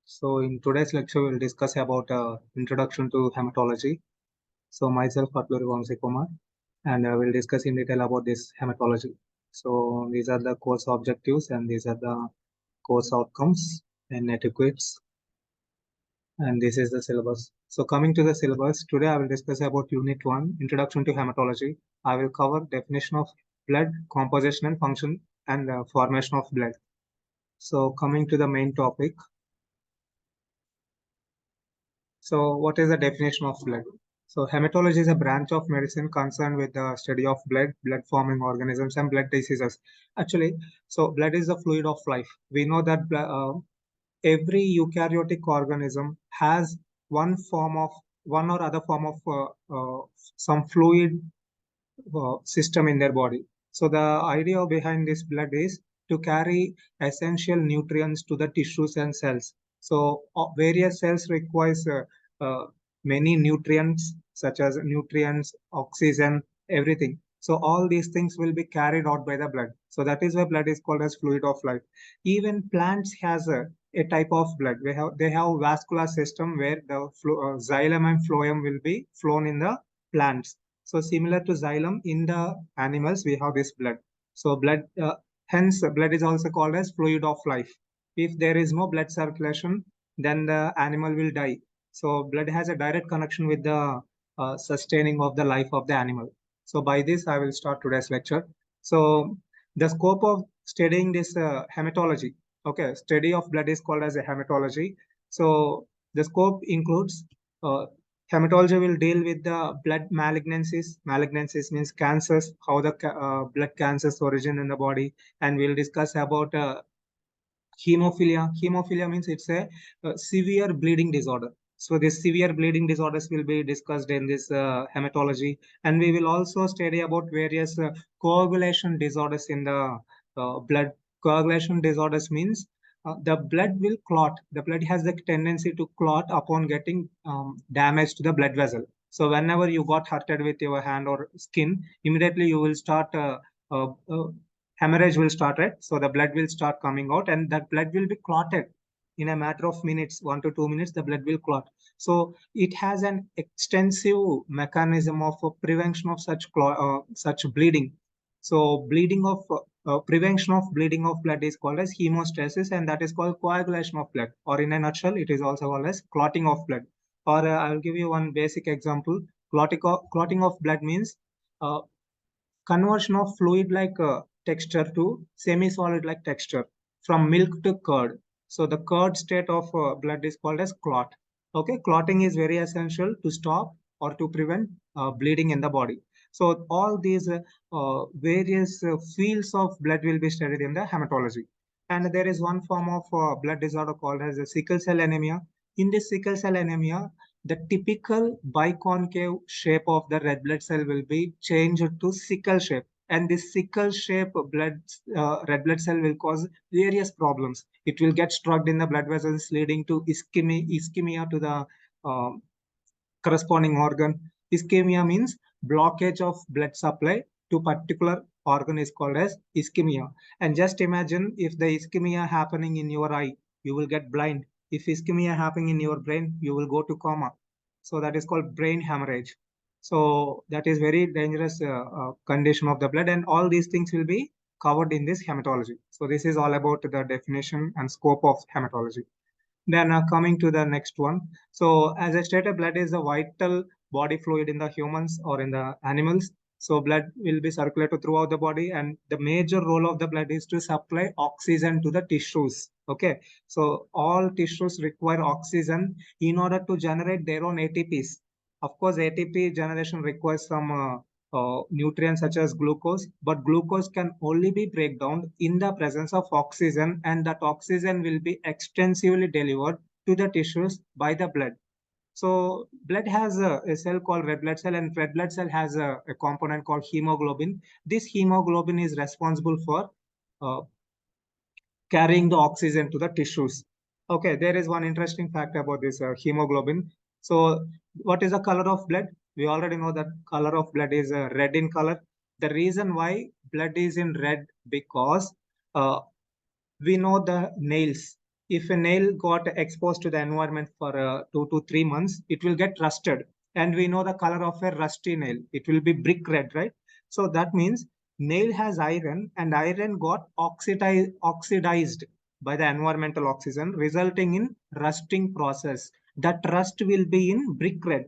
So in today's lecture, we'll discuss about introduction to hematology. So myself, Attuluri Vamsi Kumar, and we'll discuss in detail about this hematology. So these are the course objectives and these are the course outcomes and etiquettes, and this is the syllabus. So coming to the syllabus, today I will discuss about Unit 1, Introduction to Hematology. I will cover definition of blood, composition and function, and formation of blood. So coming to the main topic. So, what is the definition of blood? So, hematology is a branch of medicine concerned with the study of blood, blood-forming organisms, and blood diseases. Actually, so blood is the fluid of life. We know that every eukaryotic organism has one or other form of some fluid system in their body. So the idea behind this blood is to carry essential nutrients to the tissues and cells. So various cells requires many nutrients such as nutrients, oxygen, everything. So all these things will be carried out by the blood. So that is why blood is called as fluid of life. Even plants has a type of blood. They have vascular system where the xylem and phloem will be flown in the plants. So similar to xylem in the animals, we have this blood. So hence blood is also called as fluid of life. If there is no blood circulation, then the animal will die. So blood has a direct connection with the sustaining of the life of the animal. So by this, I will start today's lecture. So the scope of studying this hematology, okay, study of blood is called as a hematology. So the scope includes hematology will deal with the blood malignancies. Malignancies means cancers, how the blood cancers origin in the body, and we'll discuss about hemophilia. Hemophilia means it's a severe bleeding disorder. So this severe bleeding disorders will be discussed in this hematology, and we will also study about various coagulation disorders in the blood. Coagulation disorders means the blood will clot. The blood has the tendency to clot upon getting damage to the blood vessel. So whenever you got hurted with your hand or skin, immediately you will start uh, uh, hemorrhage will start, right? So the blood will start coming out and that blood will be clotted in a matter of minutes, 1 to 2 minutes, the blood will clot. So it has an extensive mechanism of prevention of such bleeding. So prevention of bleeding of blood is called as hemostasis, and that is called coagulation of blood. Or in a nutshell, it is also called as clotting of blood. Or I'll give you one basic example. Clotting of blood means uh, conversion of fluid like texture to semi-solid like texture from milk to curd. So the curd state of blood is called as clot. Okay, clotting is very essential to stop or to prevent bleeding in the body. So all these various fields of blood will be studied in the hematology. And there is one form of blood disorder called as a sickle cell anemia. In this sickle cell anemia, the typical biconcave shape of the red blood cell will be changed to sickle shape, and this sickle shape red blood cell will cause various problems. It will get struck in the blood vessels, leading to ischemia to the uh, corresponding organ. Ischemia means blockage of blood supply to particular organ is called as ischemia. And just imagine if the ischemia happening in your eye, you will get blind. If ischemia happening in your brain, you will go to coma. So that is called brain hemorrhage. So that is very dangerous condition of the blood, and all these things will be covered in this hematology. So this is all about the definition and scope of hematology. Then coming to the next one. So as I stated, blood is a vital body fluid in the humans or in the animals. So blood will be circulated throughout the body, and the major role of the blood is to supply oxygen to the tissues. Okay. So all tissues require oxygen in order to generate their own ATPs. Of course, ATP generation requires some nutrients such as glucose, but glucose can only be break down in the presence of oxygen, and that oxygen will be extensively delivered to the tissues by the blood. So blood has a cell called red blood cell, and red blood cell has a component called hemoglobin. This hemoglobin is responsible for uh, carrying the oxygen to the tissues. Okay, there is one interesting fact about this hemoglobin. So, what is the color of blood? We already know that color of blood is red in color. The reason why blood is in red because uh, we know the nails. if a nail got exposed to the environment for 2 to 3 months, it will get rusted. And we know the color of a rusty nail. It will be brick red, right? So that means nail has iron, and iron got oxidized by the environmental oxygen, resulting in rusting process. That rust will be in brick red.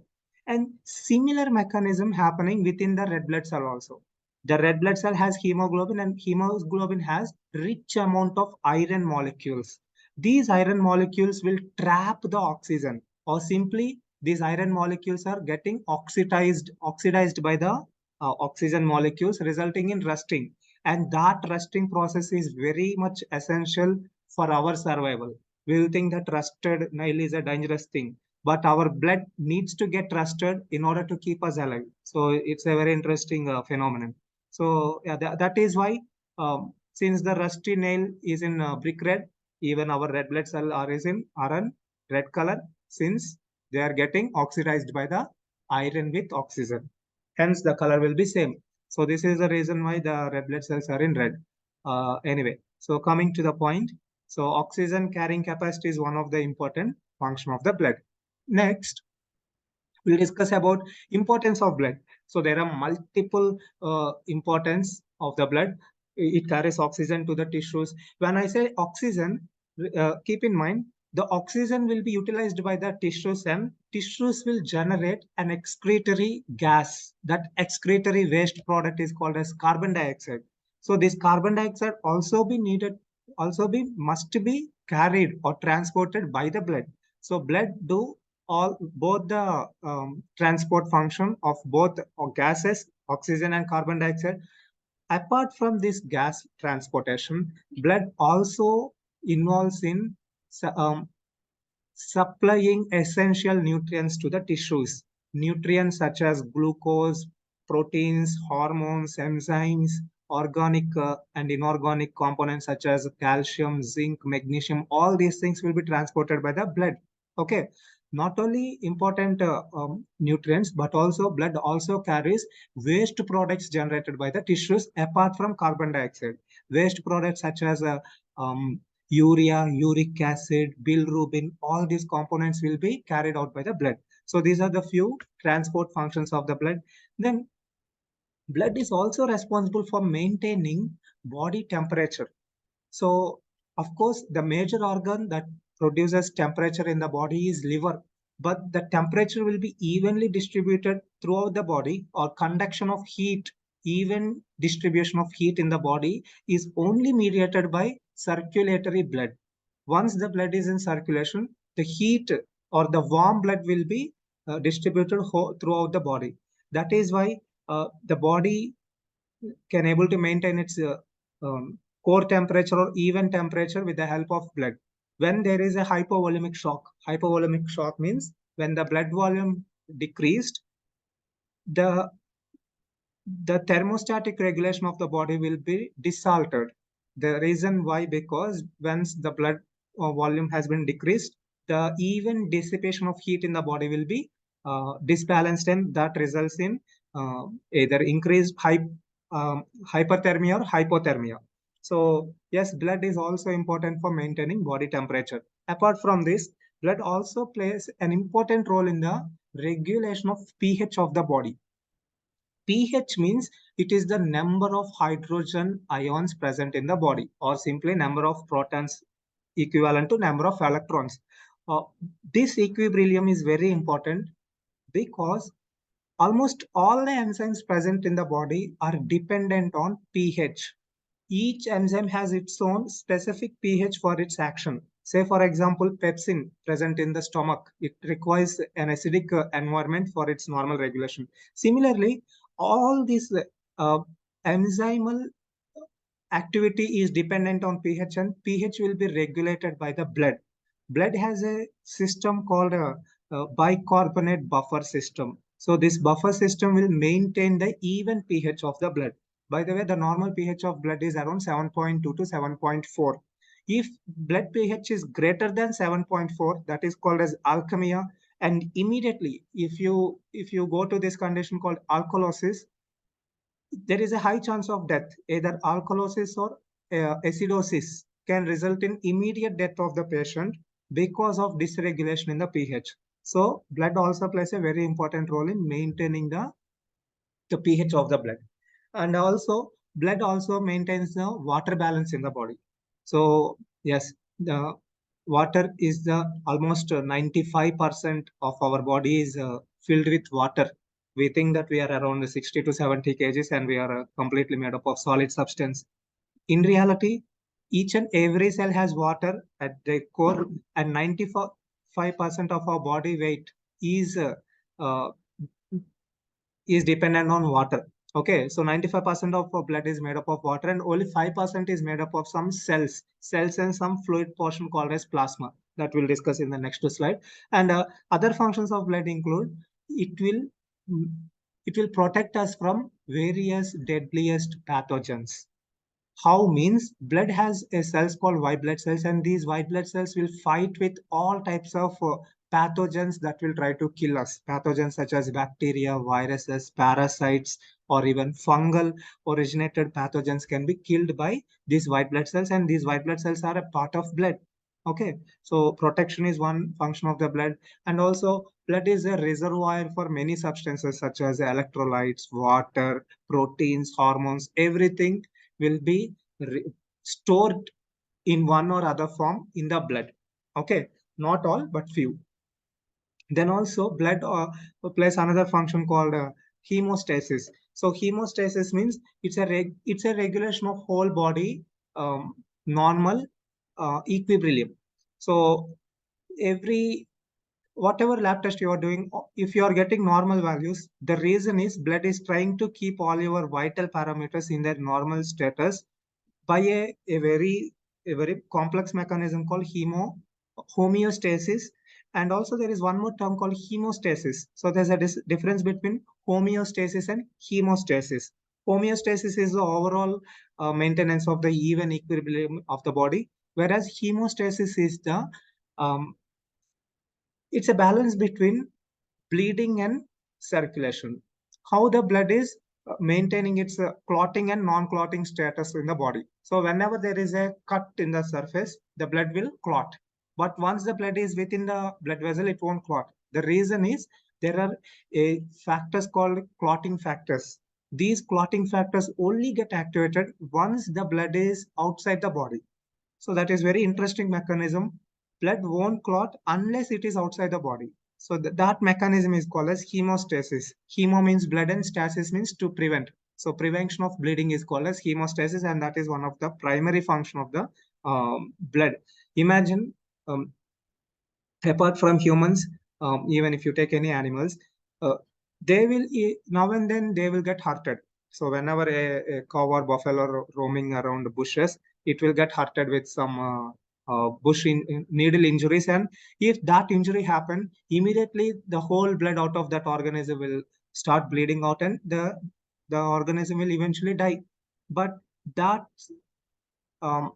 And similar mechanism happening within the red blood cell also. The red blood cell has hemoglobin, and hemoglobin has rich amount of iron molecules. These iron molecules will trap the oxygen, or simply these iron molecules are getting oxidized by the oxygen molecules, resulting in rusting. And that rusting process is very much essential for our survival. We will think that rusted nail is a dangerous thing, but our blood needs to get rusted in order to keep us alive. So it's a very interesting phenomenon. So yeah, that is why since the rusty nail is in brick red, even our red blood cell are in red color, since they are getting oxidized by the iron with oxygen. Hence, the color will be same. So this is the reason why the red blood cells are in red. Anyway, so coming to the point, so oxygen carrying capacity is one of the important function of the blood. Next, we'll discuss about importance of blood. So there are multiple importance of the blood. It carries oxygen to the tissues. When I say oxygen, keep in mind the oxygen will be utilized by the tissues, and tissues will generate an excretory gas. That excretory waste product is called as carbon dioxide. So this carbon dioxide also must be carried or transported by the blood. So blood do all both the transport function of both gases, oxygen and carbon dioxide. Apart from this gas transportation, blood also involves in supplying essential nutrients to the tissues. Nutrients such as glucose, proteins, hormones, enzymes, organic and inorganic components such as calcium, zinc, magnesium, all these things will be transported by the blood. Okay. Not only important nutrients, but also blood also carries waste products generated by the tissues apart from carbon dioxide. Waste products such as urea, uric acid, bilirubin, all these components will be carried out by the blood. So these are the few transport functions of the blood. Then blood is also responsible for maintaining body temperature. So, of course, the major organ that produces temperature in the body is liver, but the temperature will be evenly distributed throughout the body, or conduction of heat, even distribution of heat in the body is only mediated by circulatory blood. Once the blood is in circulation, the heat or the warm blood will be distributed throughout the body. That is why the body can able to maintain its core temperature or even temperature with the help of blood. When there is a hypovolemic shock means when the blood volume decreased, the the thermostatic regulation of the body will be desaltered. The reason why, because once the blood volume has been decreased, the even dissipation of heat in the body will be disbalanced, and that results in either increased hyperthermia or hypothermia. So yes, blood is also important for maintaining body temperature. Apart from this, blood also plays an important role in the regulation of pH of the body. pH means it is the number of hydrogen ions present in the body, or simply number of protons equivalent to number of electrons. This equilibrium is very important because almost all the enzymes present in the body are dependent on pH. Each enzyme has its own specific pH for its action. Say, for example, pepsin present in the stomach. It requires an acidic environment for its normal regulation. Similarly, all these enzymal activity is dependent on pH, and pH will be regulated by the blood. Blood has a system called a bicarbonate buffer system. So this buffer system will maintain the even pH of the blood. By the way, the normal pH of blood is around 7.2 to 7.4. If blood pH is greater than 7.4, that is called as alkemia. And immediately, if you go to this condition called alkalosis, there is a high chance of death, either alkalosis or acidosis can result in immediate death of the patient because of dysregulation in the pH. So blood also plays a very important role in maintaining the pH of the blood. And also, blood also maintains the water balance in the body. So, yes, the water is the almost 95% of our body is filled with water. We think that we are around 60 to 70 kgs and we are completely made up of solid substance. In reality, each and every cell has water at their core, and 95% of our body weight is uh, is dependent on water. Okay, so 95% of our blood is made up of water, and only 5% is made up of some cells and some fluid portion called as plasma that we'll discuss in the next slide. And other functions of blood include it will mm, it will protect us from various deadliest pathogens. How means blood has a cells called white blood cells, and these white blood cells will fight with all types of pathogens that will try to kill us. Pathogens such as bacteria, viruses, parasites, or even fungal originated pathogens can be killed by these white blood cells, and these white blood cells are a part of blood. Okay, so protection is one function of the blood, and also blood is a reservoir for many substances such as electrolytes, water, proteins, hormones, everything will be stored in one or other form in the blood. Okay, not all, but few. Then also blood plays another function called hemostasis. So hemostasis means it's a regulation of whole body normal equilibrium. So every whatever lab test you are doing, if you are getting normal values, the reason is blood is trying to keep all your vital parameters in their normal status by a very complex mechanism called homeostasis. And also there is one more term called hemostasis. So there's a difference between homeostasis and hemostasis. Homeostasis is the overall maintenance of the even equilibrium of the body, whereas hemostasis is the it's a balance between bleeding and circulation. How the blood is maintaining its clotting and non-clotting status in the body. So whenever there is a cut in the surface, the blood will clot. But once the blood is within the blood vessel, it won't clot. The reason is there are factors called clotting factors. These clotting factors only get activated once the blood is outside the body. So that is very interesting mechanism. Blood won't clot unless it is outside the body. So that mechanism is called as hemostasis. Hemo means blood and stasis means to prevent. So prevention of bleeding is called as hemostasis, and that is one of the primary function of the blood. Imagine um, apart from humans, even if you take any animals, uh, they will now and then they will get hurted. So whenever a cow or buffalo roaming around the bushes, it will get hurted with some needle injuries, and if that injury happen, immediately the whole blood out of that organism will start bleeding out, and the organism will eventually die. But that um,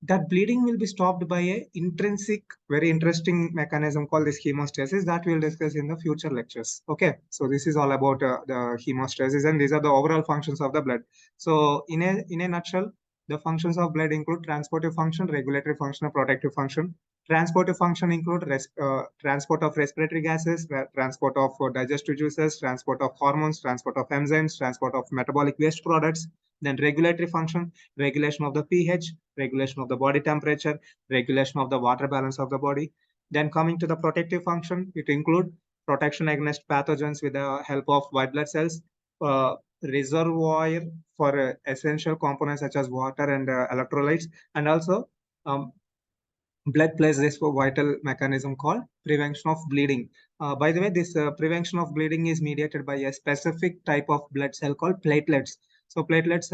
that bleeding will be stopped by a intrinsic, very interesting mechanism called this hemostasis that we'll discuss in the future lectures. Okay, so this is all about the hemostasis, and these are the overall functions of the blood. So in a nutshell, the functions of blood include transportive function, regulatory function, and protective function. Transportive function include transport of respiratory gases, transport of digestive juices, transport of hormones, transport of enzymes, transport of metabolic waste products. Then regulatory function, regulation of the pH, regulation of the body temperature, regulation of the water balance of the body. Then coming to the protective function, it includes protection against pathogens with the help of white blood cells, reservoir for essential components such as water and electrolytes, and also um, blood plays this vital mechanism called prevention of bleeding. By the way, this prevention of bleeding is mediated by a specific type of blood cell called platelets. So platelets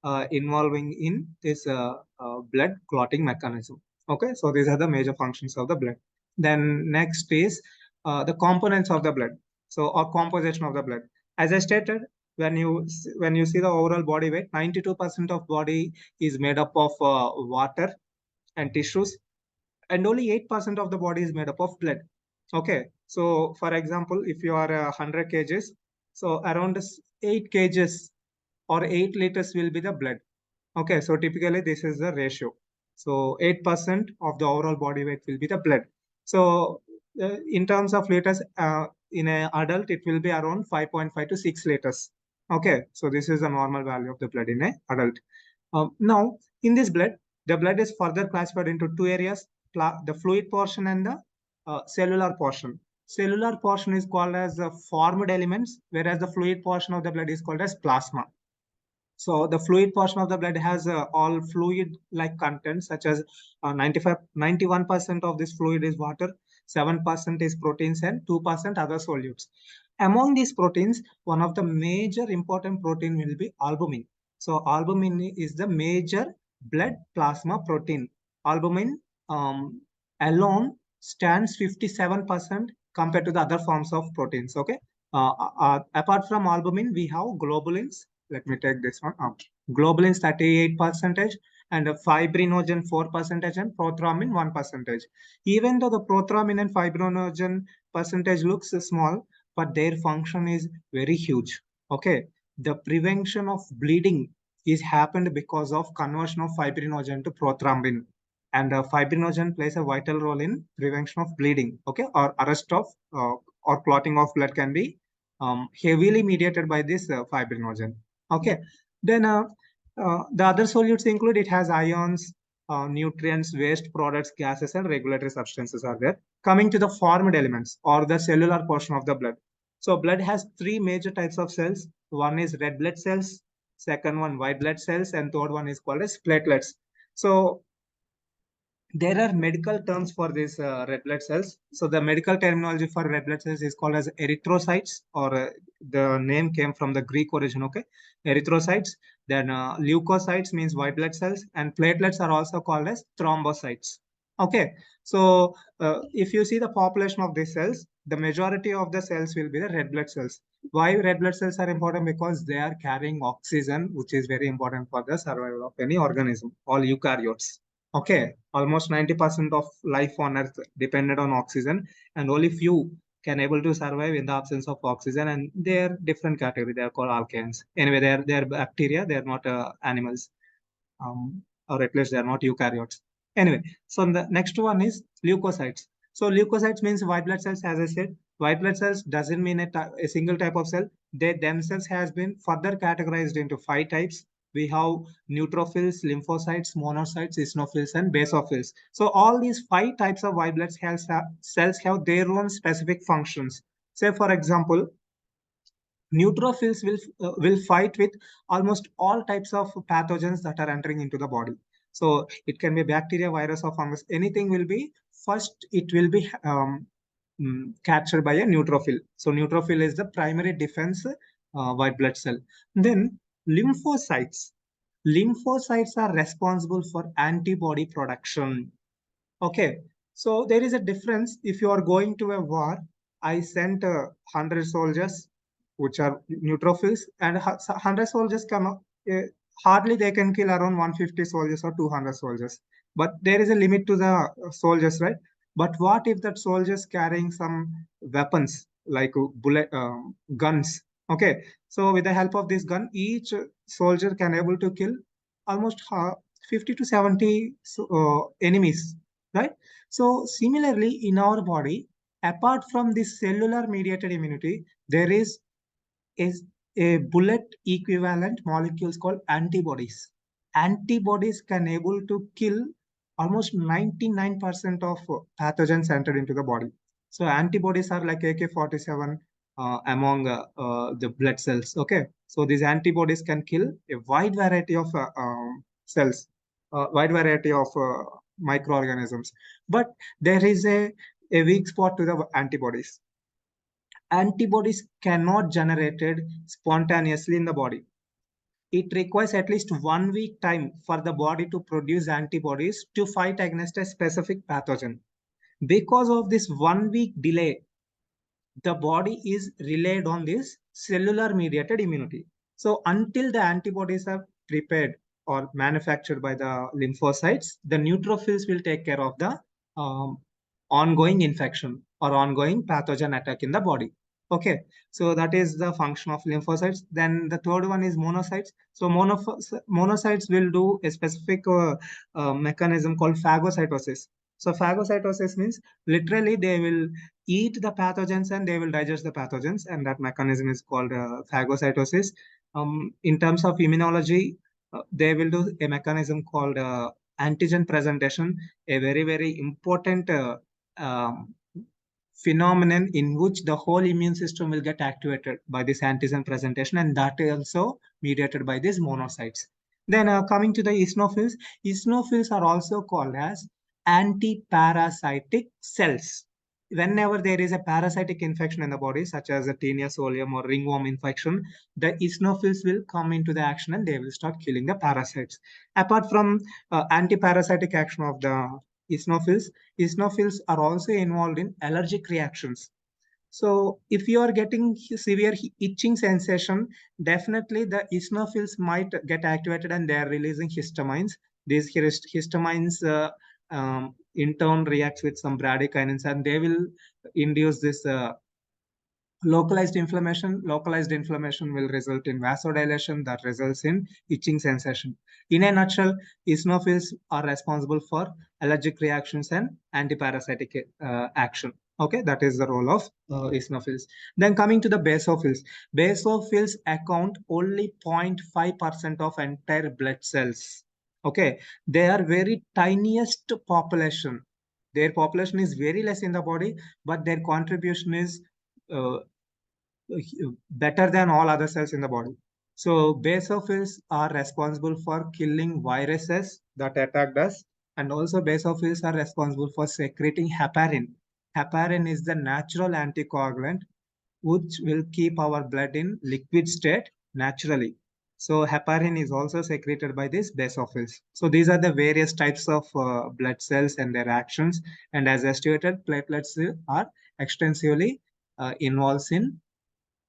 are involving in this blood clotting mechanism. Okay, so these are the major functions of the blood. Then next is the components of the blood. So or composition of the blood. As I stated, when you see the overall body weight, 92% of body is made up of water and tissues, and only 8% of the body is made up of blood. Okay, so for example, if you are 100 kgs, so around 8 kgs or 8 liters will be the blood. Okay, so typically this is the ratio. So 8% of the overall body weight will be the blood. So in terms of liters, in an adult, it will be around 5.5 to 6 liters. Okay, so this is the normal value of the blood in an adult. Now, in this blood, the blood is further classified into two areas, the fluid portion and the cellular portion. Cellular portion is called as formed elements, whereas the fluid portion of the blood is called as plasma. So the fluid portion of the blood has all fluid-like content, such as 91% of this fluid is water, 7% is proteins, and 2% other solutes. Among these proteins, one of the major important protein will be albumin. So albumin is the major blood plasma protein. Albumin alone stands 57% compared to the other forms of proteins. Okay. Apart from albumin, we have globulins. Let me take this one up. Globulins 38 percentage and fibrinogen 4 percentage and prothrombin 1 percentage. Even though the prothrombin and fibrinogen percentage looks small, but their function is very huge. Okay, the prevention of bleeding is happened because of conversion of fibrinogen to prothrombin, and fibrinogen plays a vital role in prevention of bleeding. Okay, or arrest of or clotting of blood can be heavily mediated by this fibrinogen. Okay, then the other solutes include it has ions, nutrients, waste products, gases, and regulatory substances are there. Coming to the formed elements or the cellular portion of the blood. So blood has three major types of cells. One is red blood cells, second one white blood cells, and third one is called as platelets. So there are medical terms for these red blood cells. So the medical terminology for red blood cells is called as erythrocytes, or the name came from the Greek origin. Okay, erythrocytes. Then leukocytes means white blood cells, and platelets are also called as thrombocytes. Okay, so if you see the population of these cells, the majority of the cells will be the red blood cells. Why red blood cells are important? Because they are carrying oxygen, which is very important for the survival of any organism, all eukaryotes. Okay, almost 90% of life on Earth depended on oxygen, and only few can able to survive in the absence of oxygen. And they're different category. They are called alkanes. Anyway, they're bacteria. They're not animals, or at least they're not eukaryotes. Anyway, so the next one is leukocytes. So leukocytes means white blood cells. As I said, white blood cells doesn't mean a single type of cell. They themselves has been further categorized into 5 types. We have neutrophils, lymphocytes, monocytes, eosinophils, and basophils. So all these 5 types of white blood cells have their own specific functions. Say, for example, neutrophils will fight with almost all types of pathogens that are entering into the body. So it can be bacteria, virus, or fungus. Anything will be first. It will be captured by a neutrophil. So neutrophil is the primary defense white blood cell. Then lymphocytes. Lymphocytes are responsible for antibody production. Okay, so there is a difference. If you are going to a war, I sent 100 soldiers, which are neutrophils, and 100 soldiers come up. Hardly they can kill around 150 soldiers or 200 soldiers. But there is a limit to the soldiers, right? But what if that soldiers carrying some weapons like bullet guns? Okay, so with the help of this gun, each soldier can able to kill almost 50 to 70 enemies, right? So similarly, in our body, apart from this cellular mediated immunity, there is a bullet equivalent molecules called antibodies. Antibodies can able to kill almost 99% of pathogens entered into the body. So antibodies are like AK-47 among the blood cells. Okay, so these antibodies can kill a wide variety of cells, wide variety of microorganisms. But there is a weak spot to the antibodies. Antibodies cannot generated spontaneously in the body. It requires at least 1 week time for the body to produce antibodies to fight against a specific pathogen. Because of this 1 week delay, the body is relied on this cellular mediated immunity. So until the antibodies are prepared or manufactured by the lymphocytes, the neutrophils will take care of the ongoing infection or ongoing pathogen attack in the body. Okay, so that is the function of lymphocytes. Then the third one is monocytes. So monocytes will do a specific mechanism called phagocytosis. So phagocytosis means literally they will eat the pathogens and they will digest the pathogens, and that mechanism is called phagocytosis. In terms of immunology, they will do a mechanism called antigen presentation, a very, very important um, phenomenon in which the whole immune system will get activated by this antigen presentation, and that is also mediated by these monocytes. Then coming to the eosinophils are also called as anti-parasitic cells. Whenever there is a parasitic infection in the body, such as a Taenia solium or ringworm infection, the eosinophils will come into the action and they will start killing the parasites. Apart from anti-parasitic action of the eosinophils, eosinophils are also involved in allergic reactions. So if you are getting severe itching sensation, definitely the eosinophils might get activated and they are releasing histamines. These histamines in turn reacts with some bradykinins and they will induce this localized inflammation will result in vasodilation that results in itching sensation. In a nutshell, eosinophils are responsible for allergic reactions and antiparasitic action. Okay, that is the role of eosinophils. Then coming to the basophils. Basophils account only 0.5% of entire blood cells. Okay, they are very tiniest population. Their population is very less in the body, but their contribution is uh, better than all other cells in the body. So basophils are responsible for killing viruses that attacked us, and also basophils are responsible for secreting heparin. Heparin is the natural anticoagulant which will keep our blood in liquid state naturally. So heparin is also secreted by these basophils. So these are the various types of blood cells and their actions. And as I stated, platelets are extensively involved in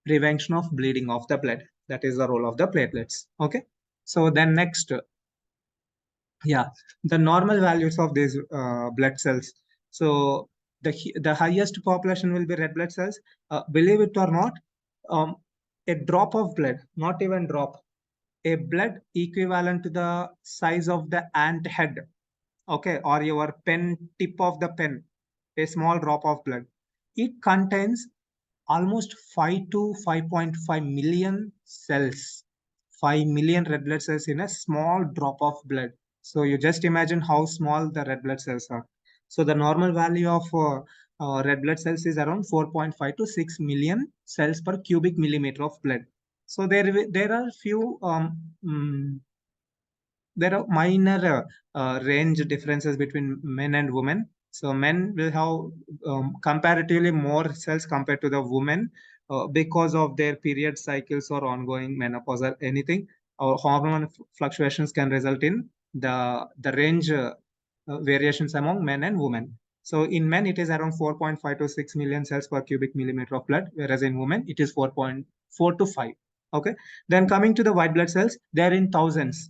prevention of bleeding of the blood. That is the role of the platelets. Okay. So then next, yeah, the normal values of these blood cells. So the highest population will be red blood cells. Believe it or not, um, a drop of blood, not even drop, a blood equivalent to the size of the ant head, okay, or your pen tip of the pen, a small drop of blood. It contains almost 5 to 5.5 million cells, 5 million red blood cells in a small drop of blood. So you just imagine how small the red blood cells are. So the normal value of red blood cells is around 4.5 to 6 million cells per cubic millimeter of blood. So there are few there are minor range differences between men and women. So men will have comparatively more cells compared to the women because of their period cycles or ongoing menopause or anything. Or hormone fluctuations can result in the range variations among men and women. So in men, it is around 4.5 to 6 million cells per cubic millimeter of blood, whereas in women, it is 4.4 to 5. Okay. Then coming to the white blood cells, they are in thousands.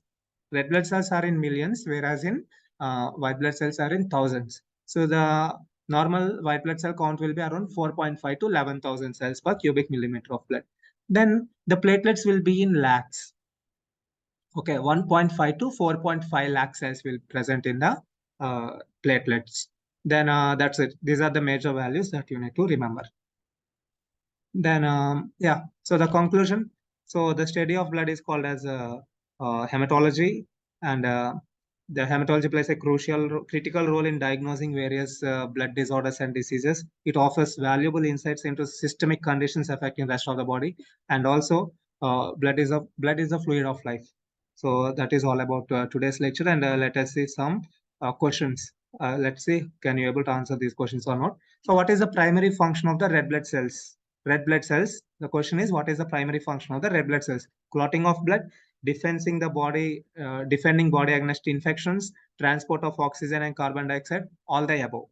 Red blood cells are in millions, whereas in white blood cells are in thousands. So the normal white blood cell count will be around 4.5 to 11,000 cells per cubic millimeter of blood. Then the platelets will be in lakhs. Okay, 1.5 to 4.5 lakh cells will present in the platelets. Then that's it. These are the major values that you need to remember. Then, yeah, so the conclusion. So the study of blood is called as hematology, and the hematology plays a critical role in diagnosing various blood disorders and diseases. It offers valuable insights into systemic conditions affecting the rest of the body, and also blood is a fluid of life. So that is all about today's lecture, and let us see some questions. Let's see, can you able to answer these questions or not? So, what is the primary function of the red blood cells? Red blood cells. The question is, what is the primary function of the red blood cells? Clotting of blood, defending body against infections, transport of oxygen and carbon dioxide, all the above.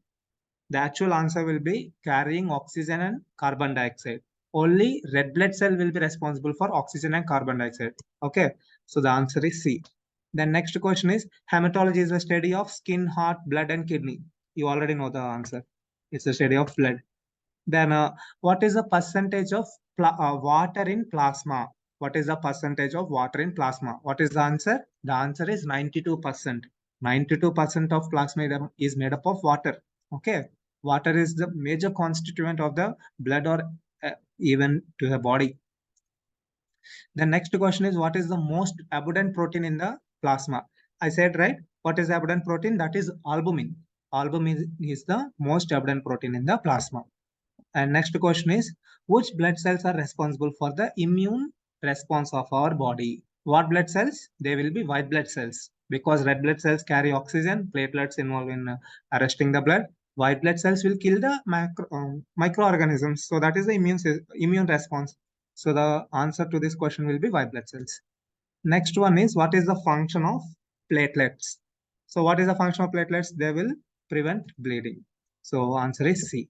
The actual answer will be carrying oxygen and carbon dioxide. Only red blood cell will be responsible for oxygen and carbon dioxide. Okay, so the answer is C. The next question is, hematology is the study of skin, heart, blood, and kidney. You already know the answer. It's the study of blood. Then what is the percentage of water in plasma? What is the percentage of water in plasma? What is the answer? The answer is 92%. 92% of plasma is made up of water. Okay. Water is the major constituent of the blood or even to the body. The next question is, what is the most abundant protein in the plasma? I said, right? What is the abundant protein? That is albumin. Albumin is the most abundant protein in the plasma. And next question is, which blood cells are responsible for the immune response of our body? What blood cells? They will be white blood cells because red blood cells carry oxygen, platelets involved in arresting the blood. White blood cells will kill the microorganisms. So that is the immune response. So the answer to this question will be white blood cells. Next one is, what is the function of platelets? So what is the function of platelets? They will prevent bleeding. So answer is C.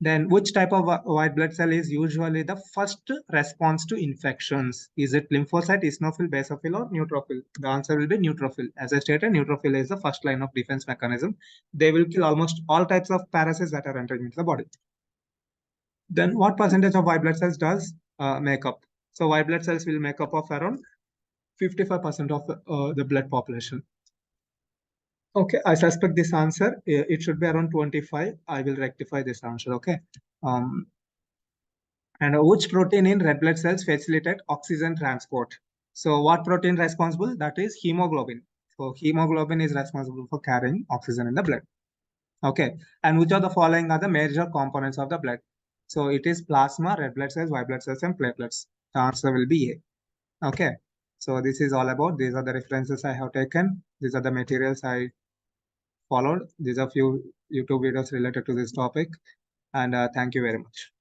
Then which type of white blood cell is usually the first response to infections? Is it lymphocyte, eosinophil, basophil, or neutrophil? The answer will be neutrophil. As I stated, neutrophil is the first line of defense mechanism. They will kill almost all types of parasites that are entering into the body. Then what percentage of white blood cells does make up? So white blood cells will make up of around 55% of the blood population. Okay, I suspect this answer. It should be around 25. I will rectify this answer. Okay. Um, and which protein in red blood cells facilitate oxygen transport? So what protein responsible? That is hemoglobin. So hemoglobin is responsible for carrying oxygen in the blood. Okay. And which of the following are the major components of the blood? So it is plasma, red blood cells, white blood cells, and platelets. The answer will be A. Okay. So this is all about, these are the references I have taken. These are the materials I followed. These are few YouTube videos related to this topic. And thank you very much.